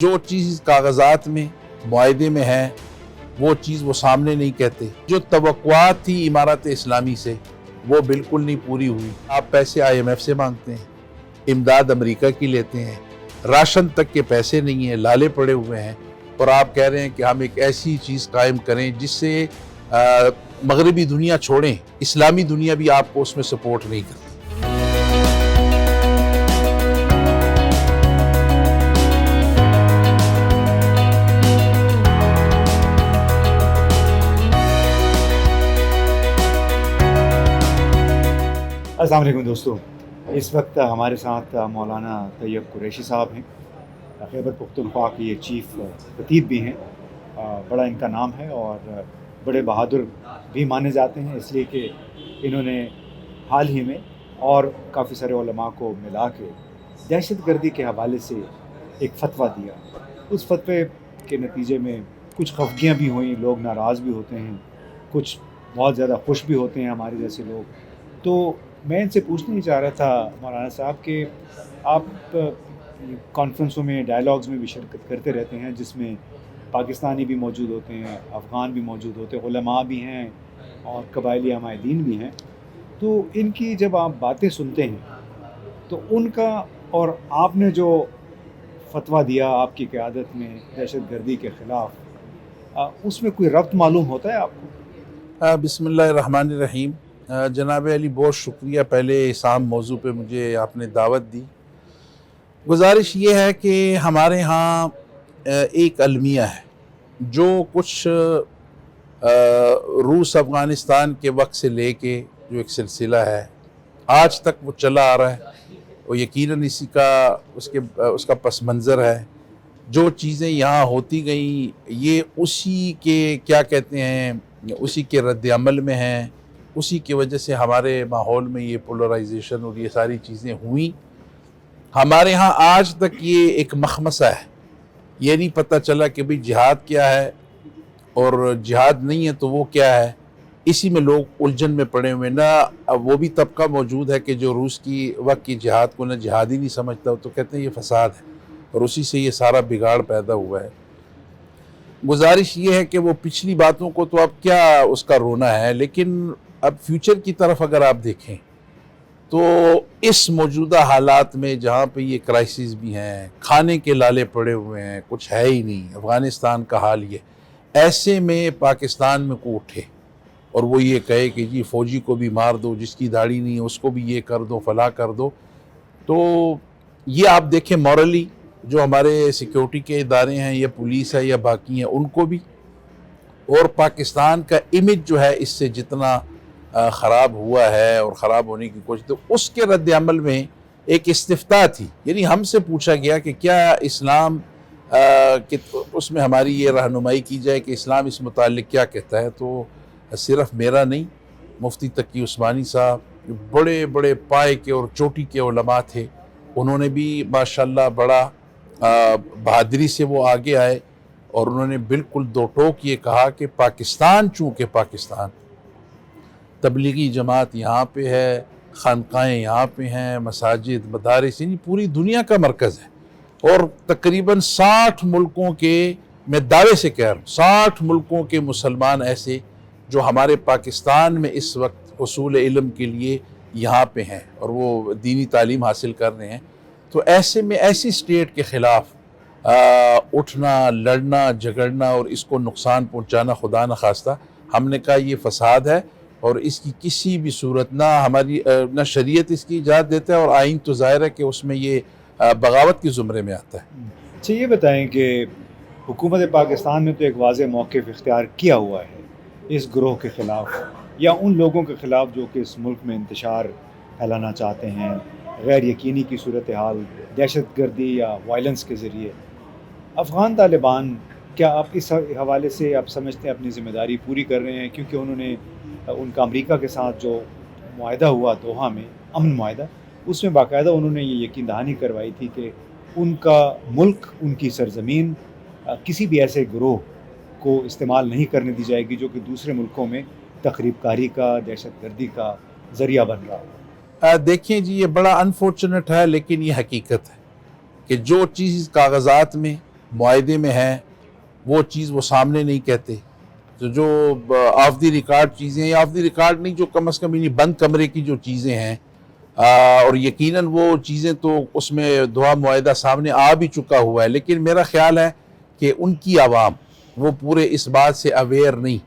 جو چیز کاغذات میں معاہدے میں ہے وہ چیز وہ سامنے نہیں کہتے. جو توقعات تھی امارت اسلامی سے وہ بالکل نہیں پوری ہوئی. آپ پیسے IMF سے مانگتے ہیں, امداد امریکہ کی لیتے ہیں, راشن تک کے پیسے نہیں ہیں, لالے پڑے ہوئے ہیں, اور آپ کہہ رہے ہیں کہ ہم ایک ایسی چیز قائم کریں جس سے مغربی دنیا چھوڑیں, اسلامی دنیا بھی آپ کو اس میں سپورٹ نہیں کرتی. السلام علیکم دوستو. اس وقت ہمارے ساتھ مولانا طیب قریشی صاحب ہیں. خیبر پختونخوا کے یہ چیف خطیب بھی ہیں. بڑا ان کا نام ہے اور بڑے بہادر بھی مانے جاتے ہیں, اس لیے کہ انہوں نے حال ہی میں اور کافی سارے علماء کو ملا کے دہشت گردی کے حوالے سے ایک فتویٰ دیا. اس فتوے کے نتیجے میں کچھ خفگیاں بھی ہوئیں, لوگ ناراض بھی ہوتے ہیں, کچھ بہت زیادہ خوش بھی ہوتے ہیں ہمارے جیسے لوگ. تو میں ان سے پوچھنا ہی چاہ رہا تھا مولانا صاحب کہ آپ کانفرنسوں میں, ڈائلاگز میں بھی شرکت کرتے رہتے ہیں جس میں پاکستانی بھی موجود ہوتے ہیں, افغان بھی موجود ہوتے ہیں, علماء بھی ہیں اور قبائلی عمائدین بھی ہیں. تو ان کی جب آپ باتیں سنتے ہیں تو ان کا اور آپ نے جو فتویٰ دیا آپ کی قیادت میں دہشت گردی کے خلاف, اس میں کوئی ربط معلوم ہوتا ہے آپ کو؟ بسم اللہ الرحمن الرحیم. جناب علی بہت شکریہ, پہلے اس عام موضوع پہ مجھے آپ نے دعوت دی. گزارش یہ ہے کہ ہمارے ہاں ایک المیہ ہے جو کچھ روس افغانستان کے وقت سے لے کے جو ایک سلسلہ ہے آج تک وہ چلا آ رہا ہے, اور یقیناً اسی کا اس کا پس منظر ہے. جو چیزیں یہاں ہوتی گئیں یہ اسی کے کیا کہتے ہیں اسی کے رد عمل میں ہیں, اسی کی وجہ سے ہمارے ماحول میں یہ پولرائزیشن اور یہ ساری چیزیں ہوئیں. ہمارے ہاں آج تک یہ ایک مخمصہ ہے, یہ نہیں پتہ چلا کہ بھئی جہاد کیا ہے اور جہاد نہیں ہے تو وہ کیا ہے. اسی میں لوگ الجھن میں پڑے ہوئے. نہ وہ بھی طبقہ موجود ہے کہ جو روس کی وقت کی جہاد کو نہ جہاد ہی نہیں سمجھتا, تو کہتے ہیں یہ فساد ہے, اور اسی سے یہ سارا بگاڑ پیدا ہوا ہے. گزارش یہ ہے کہ وہ پچھلی باتوں کو تو اب کیا اس کا رونا ہے, لیکن اب فیوچر کی طرف اگر آپ دیکھیں تو اس موجودہ حالات میں جہاں پہ یہ کرائسس بھی ہیں, کھانے کے لالے پڑے ہوئے ہیں, کچھ ہے ہی نہیں, افغانستان کا حال یہ, ایسے میں پاکستان میں کو اٹھے اور وہ یہ کہے کہ جی فوجی کو بھی مار دو, جس کی داڑھی نہیں ہے اس کو بھی یہ کر دو, فلاں کر دو, تو یہ آپ دیکھیں مورلی جو ہمارے سیکیورٹی کے ادارے ہیں یا پولیس ہے یا باقی ہیں ان کو بھی, اور پاکستان کا امیج جو ہے اس سے جتنا خراب ہوا ہے اور خراب ہونے کی کوشش, تو اس کے رد عمل میں ایک استفتاء تھی. یعنی ہم سے پوچھا گیا کہ کیا اسلام اس میں ہماری یہ رہنمائی کی جائے کہ اسلام اس متعلق کیا کہتا ہے. تو صرف میرا نہیں, مفتی تقی عثمانی صاحب جو بڑے بڑے پائے کے اور چوٹی کے علماء تھے, انہوں نے بھی ماشاءاللہ بڑا بہادری سے وہ آگے آئے اور انہوں نے بالکل دو ٹوک یہ کہا کہ پاکستان, چونکہ پاکستان تبلیغی جماعت یہاں پہ ہے, خانقاہیں یہاں پہ ہیں, مساجد, مدارس, یعنی پوری دنیا کا مرکز ہے, اور تقریباً 60 ملکوں کے, میں دعوے سے کہہ رہا ہوں 60 ملکوں کے مسلمان ایسے جو ہمارے پاکستان میں اس وقت حصول علم کے لیے یہاں پہ ہیں اور وہ دینی تعلیم حاصل کر رہے ہیں. تو ایسے میں ایسی اسٹیٹ کے خلاف اٹھنا, لڑنا, جھگڑنا اور اس کو نقصان پہنچانا خدا نخواستہ, ہم نے کہا یہ فساد ہے, اور اس کی کسی بھی صورت نہ شریعت اس کی اجازت دیتا ہے, اور آئین تو ظاہر ہے کہ اس میں یہ بغاوت کے زمرے میں آتا ہے. اچھا یہ بتائیں کہ حکومت پاکستان نے تو ایک واضح موقف اختیار کیا ہوا ہے اس گروہ کے خلاف یا ان لوگوں کے خلاف جو کہ اس ملک میں انتشار پھیلانا چاہتے ہیں, غیر یقینی کی صورتحال, دہشت گردی یا وائلنس کے ذریعے. افغان طالبان کیا آپ اس حوالے سے آپ سمجھتے ہیں اپنی ذمہ داری پوری کر رہے ہیں؟ کیونکہ انہوں نے ان کا امریکہ کے ساتھ جو معاہدہ ہوا دوحہ میں, امن معاہدہ, اس میں باقاعدہ انہوں نے یہ یقین دہانی کروائی تھی کہ ان کا ملک, ان کی سرزمین کسی بھی ایسے گروہ کو استعمال نہیں کرنے دی جائے گی جو کہ دوسرے ملکوں میں تخریب کاری کا, دہشت گردی کا ذریعہ بن رہا ہو. دیکھیں جی یہ بڑا انفارچونیٹ ہے, لیکن یہ حقیقت ہے کہ جو چیز کاغذات میں معاہدے میں ہے وہ چیز وہ سامنے نہیں کہتے. تو جو آف دی ریکارڈ چیزیں یا آف دی ریکارڈ نہیں، جو کم از کم انہیں بند کمرے کی جو چیزیں ہیں، اور یقیناً وہ چیزیں تو اس میں دعا معاہدہ سامنے آ بھی چکا ہوا ہے، لیکن میرا خیال ہے کہ ان کی عوام وہ پورے اس بات سے اویئر نہیں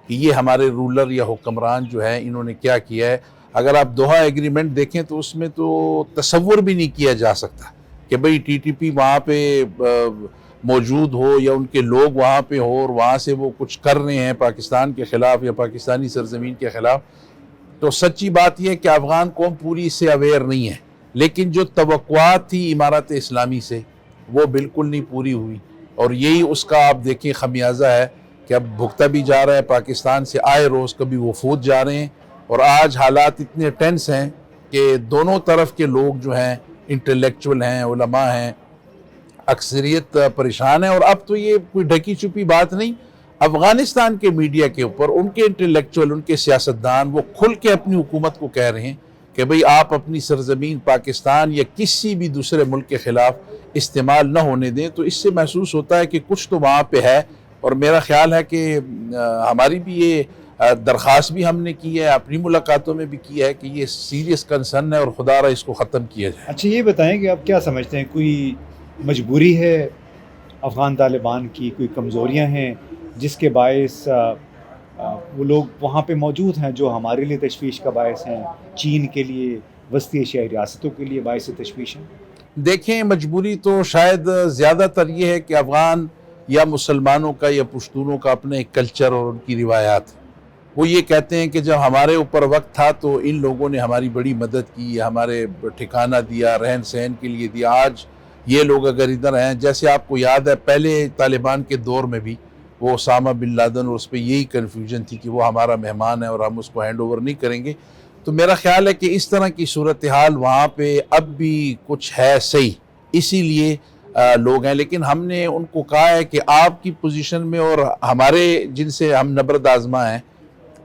کہ یہ ہمارے رولر یا حکمران جو ہیں انہوں نے کیا کیا ہے. اگر آپ دوحہ ایگریمنٹ دیکھیں تو اس میں تو تصور بھی نہیں کیا جا سکتا کہ بھئی ٹی ٹی پی وہاں پہ موجود ہو یا ان کے لوگ وہاں پہ ہو اور وہاں سے وہ کچھ کر رہے ہیں پاکستان کے خلاف یا پاکستانی سرزمین کے خلاف. تو سچی بات یہ ہے کہ افغان قوم پوری اس سے اویئر نہیں ہے، لیکن جو توقعات تھی امارت اسلامی سے وہ بالکل نہیں پوری ہوئی، اور یہی اس کا آپ دیکھیں خمیازہ ہے کہ اب بھگتا بھی جا رہا ہے. پاکستان سے آئے روز کبھی وفود جا رہے ہیں، اور آج حالات اتنے ٹینس ہیں کہ دونوں طرف کے لوگ جو ہیں انٹلیکچول ہیں، علماء ہیں، اکثریت پریشان ہے. اور اب تو یہ کوئی ڈھکی چھپی بات نہیں، افغانستان کے میڈیا کے اوپر ان کے انٹلیکچول، ان کے سیاستدان وہ کھل کے اپنی حکومت کو کہہ رہے ہیں کہ بھئی آپ اپنی سرزمین پاکستان یا کسی بھی دوسرے ملک کے خلاف استعمال نہ ہونے دیں. تو اس سے محسوس ہوتا ہے کہ کچھ تو وہاں پہ ہے، اور میرا خیال ہے کہ ہماری بھی یہ درخواست بھی ہم نے کی ہے، اپنی ملاقاتوں میں بھی کی ہے کہ یہ سیریس کنسرن ہے اور خدا را اس کو ختم کیا جائے. اچھا یہ بتائیں کہ آپ کیا سمجھتے ہیں، کوئی مجبوری ہے افغان طالبان کی، کوئی کمزوریاں ہیں جس کے باعث وہ لوگ وہاں پہ موجود ہیں جو ہمارے لیے تشویش کا باعث ہیں، چین کے لیے، وسطی ایشیائی ریاستوں کے لیے باعث تشویش ہیں؟ دیکھیں مجبوری تو شاید زیادہ تر یہ ہے کہ افغان یا مسلمانوں کا یا پشتونوں کا اپنے کلچر اور ان کی روایات، وہ یہ کہتے ہیں کہ جب ہمارے اوپر وقت تھا تو ان لوگوں نے ہماری بڑی مدد کی، ہمارے ٹھکانہ دیا، رہن سہن کے لیے دیا. آج یہ لوگ اگر ادھر ہیں، جیسے آپ کو یاد ہے پہلے طالبان کے دور میں بھی وہ اسامہ بن لادن، اور اس پہ یہی کنفیوژن تھی کہ وہ ہمارا مہمان ہے اور ہم اس کو ہینڈ اوور نہیں کریں گے. تو میرا خیال ہے کہ اس طرح کی صورتحال وہاں پہ اب بھی کچھ ہے صحیح، اسی لیے لوگ ہیں. لیکن ہم نے ان کو کہا ہے کہ آپ کی پوزیشن میں اور ہمارے جن سے ہم نبرد آزما ہیں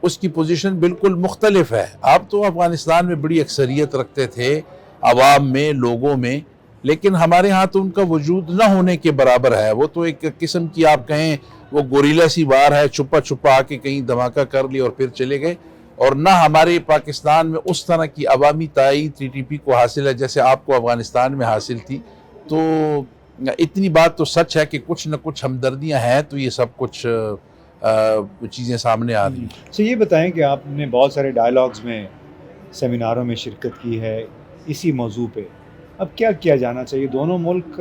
اس کی پوزیشن بالکل مختلف ہے. آپ تو افغانستان میں بڑی اکثریت رکھتے تھے عوام میں، لوگوں میں، لیکن ہمارے ہاں تو ان کا وجود نہ ہونے کے برابر ہے. وہ تو ایک قسم کی آپ کہیں وہ گوریلا سی وار ہے، چھپا چھپا آ کے کہیں دھماکہ کر لی اور پھر چلے گئے. اور نہ ہمارے پاکستان میں اس طرح کی عوامی تائید ٹی ٹی پی کو حاصل ہے جیسے آپ کو افغانستان میں حاصل تھی. تو اتنی بات تو سچ ہے کہ کچھ نہ کچھ ہمدردیاں ہیں، تو یہ سب کچھ چیزیں سامنے آ رہی ہیں. تو یہ بتائیں کہ آپ نے بہت سارے ڈائلاگز میں، سیمیناروں میں شرکت کی ہے اسی موضوع پہ. اب کیا کیا جانا چاہیے؟ دونوں ملک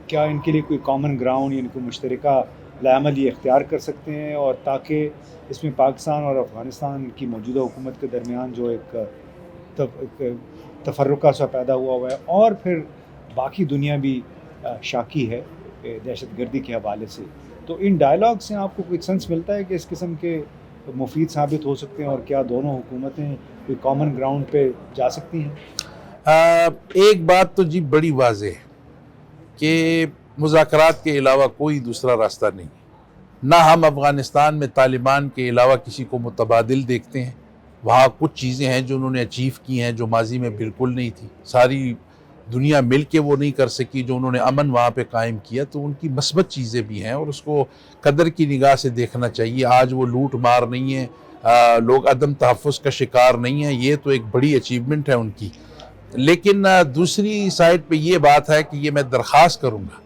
کیا ان کے لیے کوئی کامن گراؤنڈ یعنی کوئی مشترکہ لائحہ یہ اختیار کر سکتے ہیں، اور تاکہ اس میں پاکستان اور افغانستان کی موجودہ حکومت کے درمیان جو ایک تفرقہ سا پیدا ہوا ہے، اور پھر باقی دنیا بھی شاکی ہے دہشت گردی کے حوالے سے، تو ان ڈائلاگ سے آپ کو کوئی سینس ملتا ہے کہ اس قسم کے مفید ثابت ہو سکتے ہیں، اور کیا دونوں حکومتیں کوئی کامن گراؤنڈ پہ جا سکتی ہیں؟ ایک بات تو جی بڑی واضح ہے کہ مذاکرات کے علاوہ کوئی دوسرا راستہ نہیں. نہ ہم افغانستان میں طالبان کے علاوہ کسی کو متبادل دیکھتے ہیں. وہاں کچھ چیزیں ہیں جو انہوں نے اچیو کی ہیں جو ماضی میں بالکل نہیں تھی. ساری دنیا مل کے وہ نہیں کر سکی جو انہوں نے امن وہاں پہ قائم کیا. تو ان کی مثبت چیزیں بھی ہیں اور اس کو قدر کی نگاہ سے دیکھنا چاہیے. آج وہ لوٹ مار نہیں ہے، لوگ عدم تحفظ کا شکار نہیں ہیں. یہ تو ایک بڑی اچیومنٹ ہے ان کی. لیکن دوسری سائڈ پہ یہ بات ہے کہ یہ میں درخواست کروں گا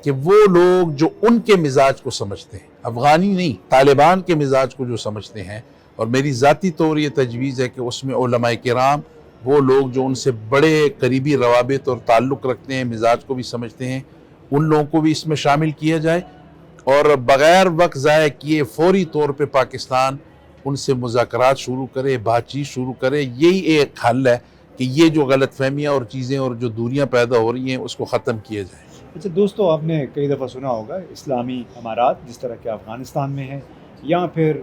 کہ وہ لوگ جو ان کے مزاج کو سمجھتے ہیں، افغانی نہیں، طالبان کے مزاج کو جو سمجھتے ہیں، اور میری ذاتی طور یہ تجویز ہے کہ اس میں علماء کرام، وہ لوگ جو ان سے بڑے قریبی روابط اور تعلق رکھتے ہیں، مزاج کو بھی سمجھتے ہیں، ان لوگوں کو بھی اس میں شامل کیا جائے، اور بغیر وقت ضائع کیے فوری طور پہ پاکستان ان سے مذاکرات شروع کرے، بات چیت شروع کرے. یہی ایک حل ہے کہ یہ جو غلط فہمیاں اور چیزیں اور جو دوریاں پیدا ہو رہی ہیں اس کو ختم کیا جائے. اچھا دوستو، آپ نے کئی دفعہ سنا ہوگا اسلامی امارات جس طرح کے افغانستان میں ہیں، یا پھر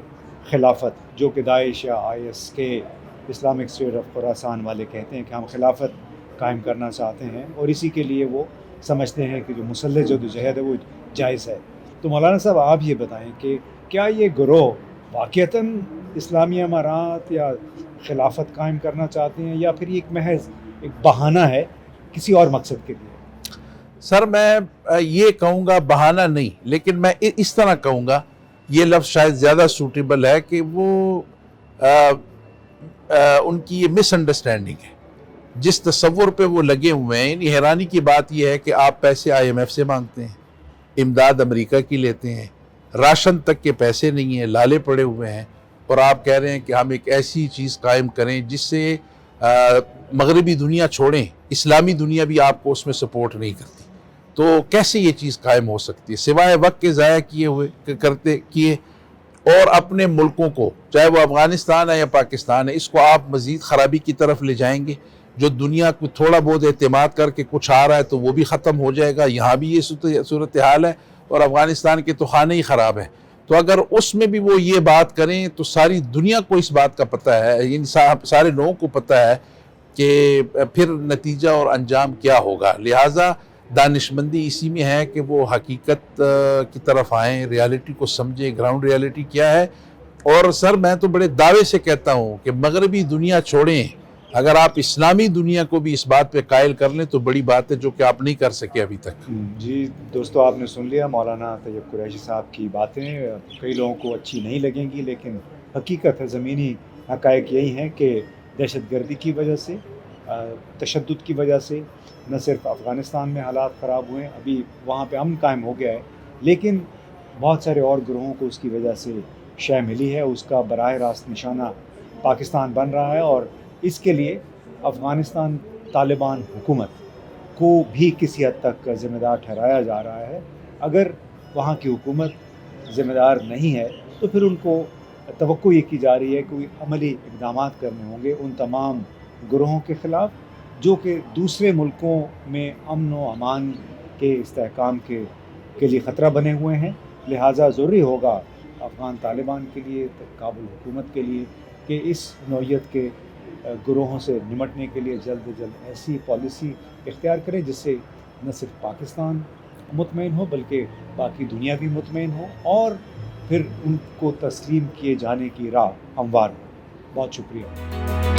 خلافت جو کہ داعش یا IS کے اسلامک اسٹیٹ آف خراسان والے کہتے ہیں کہ ہم خلافت قائم کرنا چاہتے ہیں، اور اسی کے لیے وہ سمجھتے ہیں کہ جو مسلح جدوجہد ہے وہ جائز ہے. تو مولانا صاحب آپ یہ بتائیں کہ کیا یہ گروہ واقعتاً اسلامی امارات یا خلافت قائم کرنا چاہتے ہیں، یا پھر یہ ایک محض ایک بہانہ ہے کسی اور مقصد کے لیے؟ سر میں یہ کہوں گا بہانہ نہیں، لیکن میں اس طرح کہوں گا، یہ لفظ شاید زیادہ سوٹیبل ہے کہ وہ ان کی یہ مس انڈرسٹینڈنگ ہے جس تصور پہ وہ لگے ہوئے ہیں. یعنی حیرانی کی بات یہ ہے کہ آپ پیسے IMF سے مانگتے ہیں، امداد امریکہ کی لیتے ہیں، راشن تک کے پیسے نہیں ہیں، لالے پڑے ہوئے ہیں، اور آپ کہہ رہے ہیں کہ ہم ایک ایسی چیز قائم کریں جس سے مغربی دنیا چھوڑیں، اسلامی دنیا بھی آپ کو اس میں سپورٹ نہیں کرتی. تو کیسے یہ چیز قائم ہو سکتی ہے سوائے وقت کے ضائع کیے اور اپنے ملکوں کو، چاہے وہ افغانستان ہے یا پاکستان ہے، اس کو آپ مزید خرابی کی طرف لے جائیں گے. جو دنیا کو تھوڑا بہت اعتماد کر کے کچھ آ رہا ہے تو وہ بھی ختم ہو جائے گا. یہاں بھی یہ صورتحال ہے اور افغانستان کے تو خانے ہی خراب ہیں. تو اگر اس میں بھی وہ یہ بات کریں تو ساری دنیا کو اس بات کا پتہ ہے، ان سارے لوگوں کو پتہ ہے کہ پھر نتیجہ اور انجام کیا ہوگا. لہٰذا دانشمندی اسی میں ہے کہ وہ حقیقت کی طرف آئیں، ریالٹی کو سمجھیں، گراؤنڈ ریالٹی کیا ہے. اور سر میں تو بڑے دعوے سے کہتا ہوں کہ مغربی دنیا چھوڑیں، اگر آپ اسلامی دنیا کو بھی اس بات پہ قائل کر لیں تو بڑی بات ہے، جو کہ آپ نہیں کر سکے ابھی تک. جی دوستو، آپ نے سن لیا مولانا طیب قریشی صاحب کی باتیں. کئی لوگوں کو اچھی نہیں لگیں گی، لیکن حقیقت ہے، زمینی حقائق یہی ہیں کہ دہشت گردی کی وجہ سے، تشدد کی وجہ سے نہ صرف افغانستان میں حالات خراب ہوئے ہیں، ابھی وہاں پہ امن قائم ہو گیا ہے، لیکن بہت سارے اور گروہوں کو اس کی وجہ سے شے ملی ہے. اس کا براہ راست نشانہ پاکستان بن رہا ہے، اور اس کے لیے افغانستان طالبان حکومت کو بھی کسی حد تک ذمہ دار ٹھہرایا جا رہا ہے. اگر وہاں کی حکومت ذمہ دار نہیں ہے تو پھر ان کو توقع یہ کی جا رہی ہے کہ کوئی عملی اقدامات کرنے ہوں گے ان تمام گروہوں کے خلاف جو کہ دوسرے ملکوں میں امن و امان کے استحکام کے لیے خطرہ بنے ہوئے ہیں. لہٰذا ضروری ہوگا افغان طالبان کے لیے، کابل حکومت کے لیے، کہ اس نوعیت کے گروہوں سے نمٹنے کے لیے جلد از جلد ایسی پالیسی اختیار کرے جس سے نہ صرف پاکستان مطمئن ہو بلکہ باقی دنیا بھی مطمئن ہو، اور پھر ان کو تسلیم کیے جانے کی راہ ہموار ہو. بہت شکریہ.